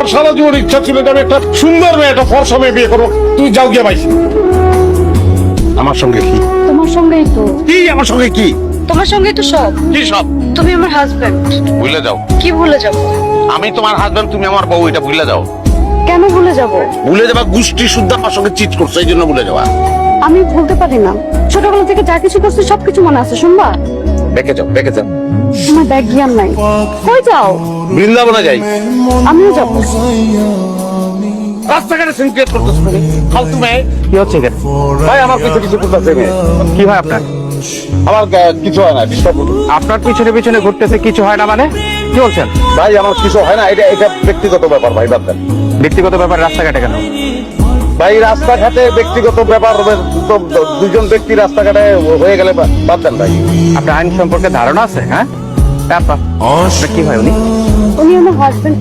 আমার সারা জীবন ইচ্ছা ছিল যে আমি একটা সুন্দর মেয়ে, একটা ফর্সা মেয়ে বিয়ে করবো। তুই যাও গিয়ে পাইছি। আমার সঙ্গে কি? তোমার সঙ্গেই তো। কি আমার সঙ্গে কি? তোমার সঙ্গেই তো সব। কি সব? তুমি আমার হাজবেন্ড। ভুলে যাও। কি ভুলে যাব? আমি তোমার হাজবেন্ড, তুমি আমার বউ, এটা ভুলে যাও। কেন ভুলে যাব? ভুলে যাবা? গোষ্ঠী শুদ্ধ আমার সঙ্গে চিট করছো, এই জন্য ভুলে যাওয়া। আমি ভুলতে পারি না। ছোটবেলা থেকে যা কিছু করছি সবকিছু মনে আছে, শুনবা? দেখে যাও, দেখে যাও। তোমার ব্যাগ জ্ঞান নাই। কই যাও? বৃন্দাবনে যাই। আমিও যাবো। রাস্তাঘাটে সিনক্রিয়েট করতেছ তুমি, ফালতু মেয়ে। কি হচ্ছে এখানে? ভাই আমার কিছু কিছু করতেছে মেয়ে। কি হয় আপনার? আমার কিছু হয় না, ডিস্টার্ব করো। আপনার পিছনে পিছনে ঘুরতেছে, কিছু হয় না মানে? কি বলছেন? ভাই আমার কিছু হয় না, এটা এটা ব্যক্তিগত ব্যাপার ভাই, বাদ দেন। ব্যক্তিগত ব্যাপার রাস্তাঘাটে কেন? ভাই রাস্তাঘাটে ব্যক্তিগত ব্যাপার তো দুজন ব্যক্তি রাস্তাঘাটে হয়ে গেলে বাদ দেন ভাই। আপনার আইন সম্পর্কে ধারণা আছে? হ্যাঁ, আপনার কি হয় উনি? উনি আমার হাজবেন্ড।